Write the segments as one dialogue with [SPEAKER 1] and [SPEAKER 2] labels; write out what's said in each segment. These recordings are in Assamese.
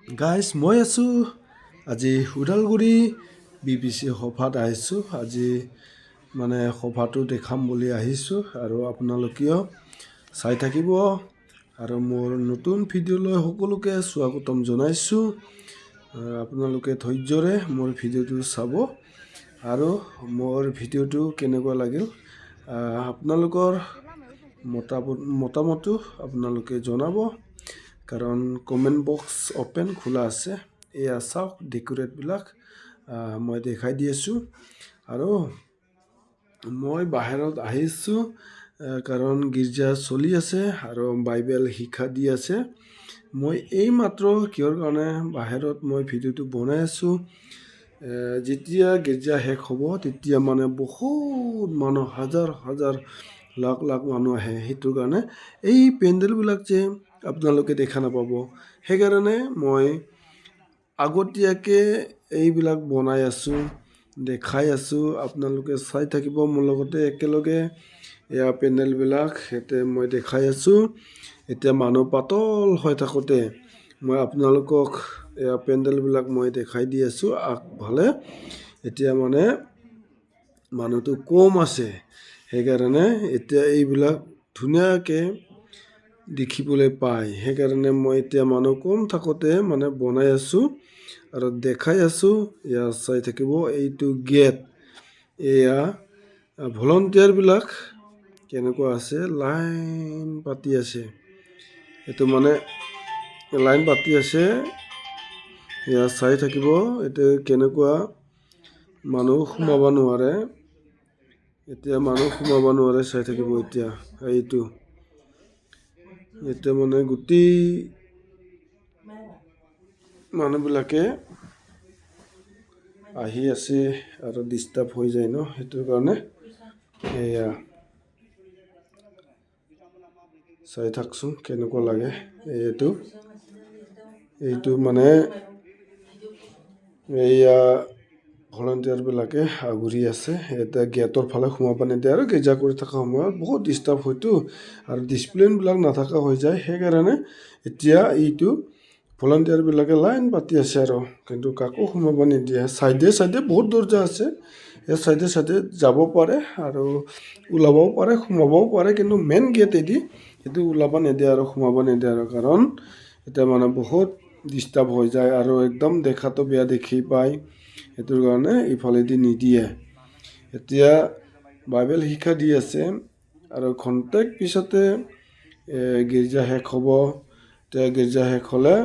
[SPEAKER 1] গাইজ মই আছোঁ আজি ওদালগুৰি BBC সভাত আহিছোঁ। আজি মানে সভাটো দেখাম বুলি আহিছোঁ আৰু আপোনালোকেও চাই থাকিব আৰু মোৰ নতুন ভিডিঅ'লৈ সকলোকে স্বাগতম জনাইছোঁ। আপোনালোকে ধৈৰ্যৰে মোৰ ভিডিঅ'টো চাব আৰু মোৰ ভিডিঅ'টো কেনেকুৱা লাগিল আপোনালোকৰ মতামতো আপোনালোকে জনাব, কাৰণ কমেণ্ট বক্স অপেন খোলা আছে। এয়া চাওক ডেকোৰেটবিলাক মই দেখাই দি আছোঁ আৰু মই বাহিৰত আহিছোঁ কাৰণ গীৰ্জা চলি আছে আৰু বাইবেল শিক্ষা দি আছে। মই এইমাত্ৰ কিহৰ কাৰণে বাহিৰত মই ভিডিঅ'টো বনাই আছোঁ, যেতিয়া গীৰ্জা শেষ হ'ব তেতিয়া মানে বহুত মানুহ হাজাৰ হাজাৰ লাখ লাখ মানুহ আহে। সেইটোৰ কাৰণে এই পেণ্ডেলবিলাক যে আপোনালোকে দেখা নাপাব, সেইকাৰণে মই আগতীয়াকৈ এইবিলাক বনাই আছোঁ, দেখাই আছোঁ। আপোনালোকে চাই থাকিব মোৰ লগতে একেলগে। এয়া পেণ্ডেলবিলাক মই দেখাই আছোঁ। এতিয়া মানুহ পাতল হৈ থাকোঁতে মই আপোনালোকক এয়া পেণ্ডেলবিলাক মই দেখাই দি আছোঁ আগফালে। এতিয়া মানে মানুহটো কম আছে, সেইকাৰণে এতিয়া এইবিলাক ধুনীয়াকৈ দেখিবলৈ পায়। সেইকাৰণে মই এতিয়া মানুহ কম থাকোঁতে মানে বনাই আছোঁ আৰু দেখাই আছোঁ। এয়া চাই থাকিব, এইটো গেট। এয়া ভলণ্টিয়াৰবিলাক কেনেকুৱা আছে, লাইন পাতি আছে। এইটো মানে লাইন পাতি আছে, এয়া চাই থাকিব। এইটো কেনেকুৱা মানুহ সোমাব নোৱাৰে, এতিয়া মানুহ সোমাব নোৱাৰে, চাই থাকিব। এতিয়া এতিয়া মানে গোটেই মানুহবিলাকে আহি আছে আৰু ডিষ্টাৰ্ব হৈ যায় ন, সেইটোৰ কাৰণে এয়া চাই থাকচোন কেনেকুৱা লাগে। এইটো মানে এয়া ভলণ্টিয়াৰবিলাকে আগুৰি আছে। এতিয়া গেটৰ ফালে সোমাব নিদিয়ে আৰু গীৰ্জা কৰি থকা সময়ত বহুত ডিষ্টাৰ্ব হয়তো আৰু ডিচিপ্লিনবিলাক নাথাকা হৈ যায়। সেইকাৰণে এতিয়া এইটো ভলণ্টিয়াৰবিলাকে লাইন পাতি আছে আৰু কিন্তু কাকো সোমাব নিদিয়ে। চাইডে চাইডে বহুত দৰ্জা আছে, এই চাইডে চাইডে যাব পাৰে আৰু ওলাবও পাৰে, সোমাবও পাৰে, কিন্তু মেইন গেটেদি সেইটো ওলাব নিদিয়ে আৰু সোমাব নিদিয়ে আৰু, কাৰণ এতিয়া মানে বহুত ডিষ্টাৰ্ব হৈ যায় আৰু একদম দেখাটো বেয়া দেখি পায়। সেইটোৰ কাৰণে ইফালেদি নিদিয়ে। এতিয়া বাইবেল শিক্ষা দি আছে আৰু খন্তেক পিছতে গীৰ্জা শেষ হ'ব। এতিয়া গীৰ্জা শেষ হ'লে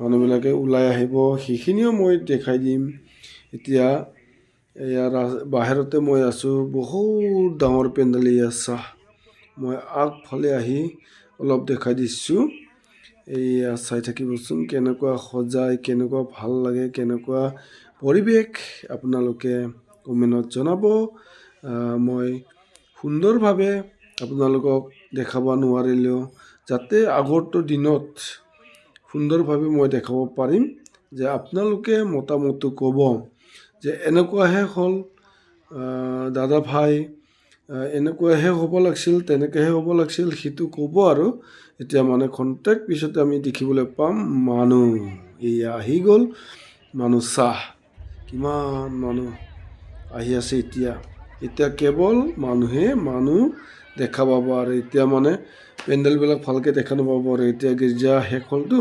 [SPEAKER 1] মানুহবিলাকে ওলাই আহিব, সেইখিনিও মই দেখাই দিম। এতিয়া এয়া বাহিৰতে মই আছোঁ, বহুত ডাঙৰ পেণ্ডেল। এয়া চাহ, মই আগফালে আহি অলপ দেখাই দিছোঁ। এয়া চাই থাকিবচোন কেনেকুৱা সজাই, কেনেকুৱা ভাল লাগে, কেনেকুৱা পৰিৱেশ। আপোনালোকে কমেণ্টত জনাব। মই সুন্দৰভাৱে আপোনালোকক দেখাব নোৱাৰিলেও যাতে আগৰটো দিনত সুন্দৰভাৱে মই দেখাব পাৰিম, যে আপোনালোকে মতামতটো ক'ব যে এনেকুৱাহে হ'ল দাদা ভাই, এনেকুৱাহে হ'ব লাগিছিল, তেনেকৈহে হ'ব লাগিছিল, সেইটো ক'ব আৰু। এতিয়া মানে খন্তেক পিছতে আমি দেখিবলৈ পাম মানুহ এয়া আহি গ'ল। মানুহ চাহ, কিমান মানুহ আহি আছে। এতিয়া কেৱল মানুহ দেখা পাব আৰু এতিয়া মানে পেণ্ডেলবিলাক ভালকৈ দেখা নাপাব আৰু। এতিয়া গীৰ্জা শেষ হ'লতো,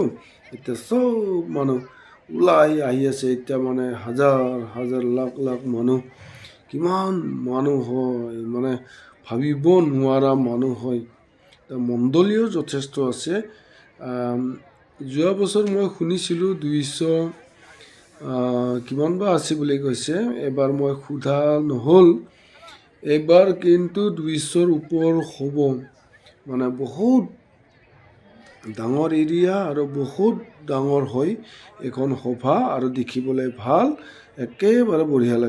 [SPEAKER 1] এতিয়া চব মানুহ ওলাই আহি আছে। এতিয়া মানে হাজাৰ হাজাৰ লাখ লাখ মানুহ, কিমান মানুহ হয় মানে ভাবিব নোৱাৰা মানুহ হয়। মণ্ডলীও যথেষ্ট আছে। যোৱা বছৰ মই শুনিছিলোঁ 200 কিমান বা আছে বুলি কৈছে। এবাৰ মই সোধা নহ'ল, এইবাৰ কিন্তু 200ৰ ওপৰ হ'ব। মানে বহুত ডাঙৰ এৰিয়া আৰু বহুত ডাঙৰ হয় এইখন সভা, আৰু দেখিবলৈ ভাল, একেবাৰে বঢ়িয়া লাগে।